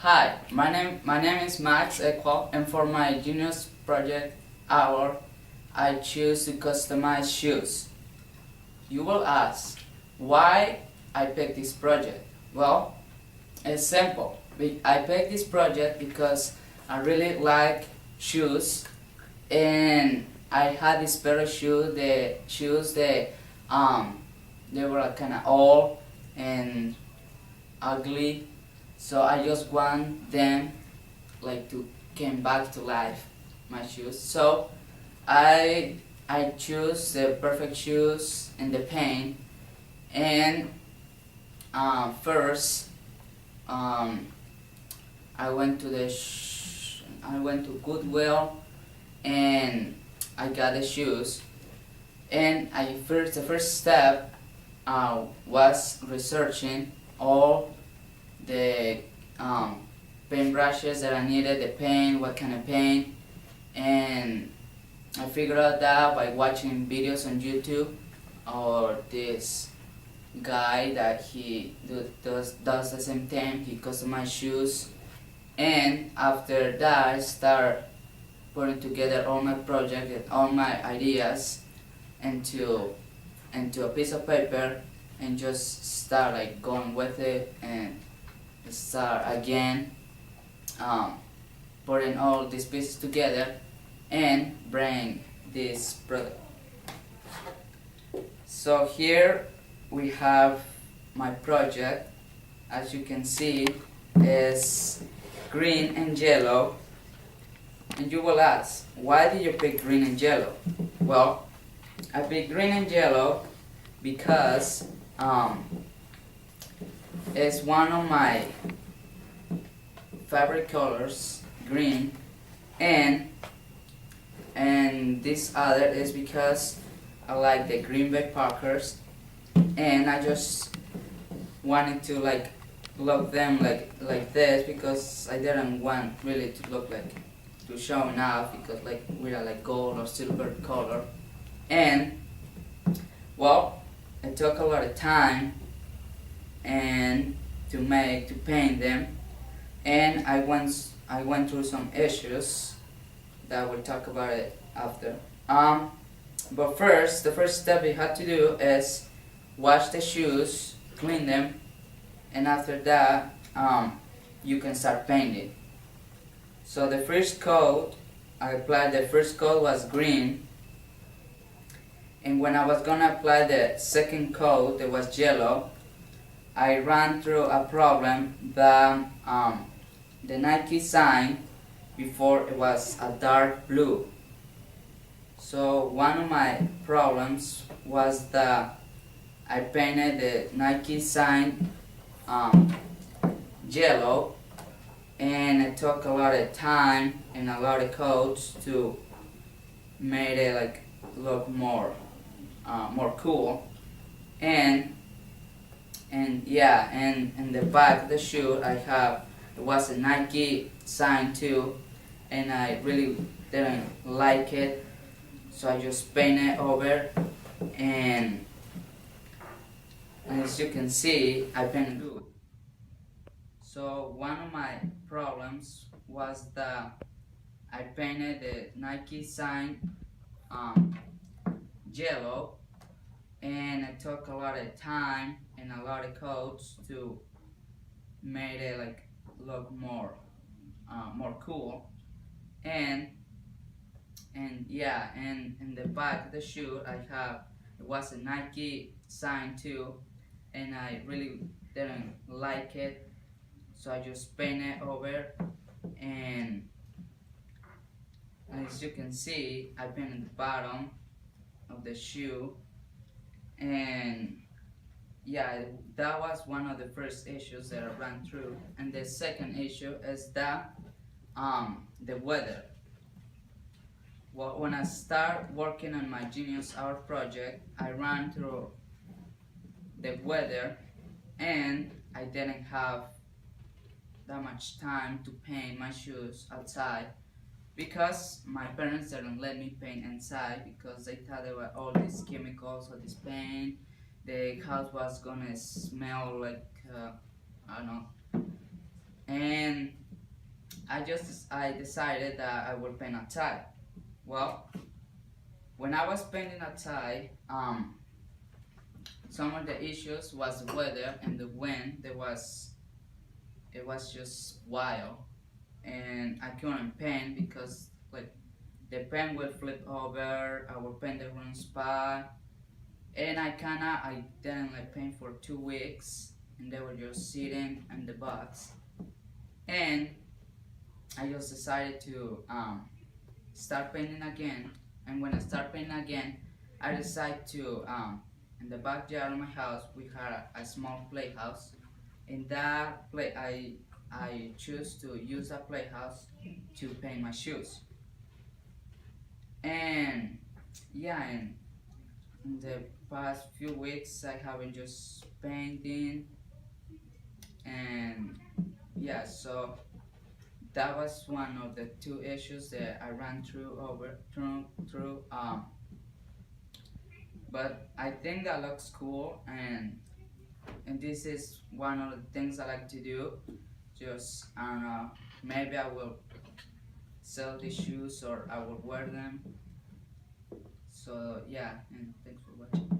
Hi, my name is Max Equal, and for my Genius Project hour, I choose to customize shoes. You will ask, why I picked this project? Well, it's simple. I picked this project because I really like shoes, and I had this pair of shoes. The shoes they were kind of old and ugly, so I just want them like to came back to life, my shoes. So I I choose the perfect shoes and the paint. And first um, I went to Goodwill, and I got the shoes. And the first step was researching all the paint brushes that I needed, the paint, what kind of paint, and I figured out that by watching videos on YouTube, or this guy that does the same thing. He customized shoes, and after that I start putting together all my projects and all my ideas into a piece of paper, and just start like going with it, and start again um, putting all these pieces together and bring this product. So here we have my project. As you can see, is green and yellow. And you will ask, why did you pick green and yellow? Well, I picked green and yellow because it's one of my favorite colors, green, and this other is because I like the Green Bay Packers, and I just wanted to like look them like this, because I didn't want really to look like to showing off, because like we are like gold or silver color. And well, it took a lot of time and to paint them, and I went through some issues that we'll talk about it after. But first, the first step you have to do is wash the shoes, clean them, and after that, you can start painting. So the first coat, I applied the first coat was green, and when I was gonna apply the second coat, it was yellow. I ran through a problem that the Nike sign before it was a dark blue. So one of my problems was that I painted the Nike sign yellow, and it took a lot of time and a lot of coats to make it like look more cool. And yeah, and in the back of the shoe I have, it was a Nike sign too, and I really didn't like it, so I just painted over. And as you can see, I painted blue. So one of my problems was that I painted the Nike sign yellow, and it took a lot of time and a lot of coats to make it like look more cool. And yeah, and in the back of the shoe I have, it was a Nike sign too, and I really didn't like it, so I just painted over. And as you can see, I painted the bottom of the shoe. And yeah, that was one of the first issues that I ran through. And the second issue is that the weather. Well, when I start working on my Genius Hour project, I ran through the weather, and I didn't have that much time to paint my shoes outside, because my parents didn't let me paint inside, because they thought there were all these chemicals or this paint. The house was gonna smell like I don't know. and I decided that I would paint a tie. Well, when I was painting a tie, some of the issues was the weather and the wind. It was just wild, and I couldn't paint because like the pen would flip over. I would paint the wrong spot, and I didn't like paint for 2 weeks, and they were just sitting in the box, and I just decided to start painting again. And when I start painting again, I decided to in the backyard of my house we had a small playhouse. In that play, I choose to use that playhouse to paint my shoes. And yeah, and in the past few weeks I have been just painting, and yeah, so that was one of the two issues that I ran through. But I think that looks cool, and this is one of the things I like to do. Just I don't know, maybe I will sell these shoes or I will wear them. So yeah, and thanks for watching.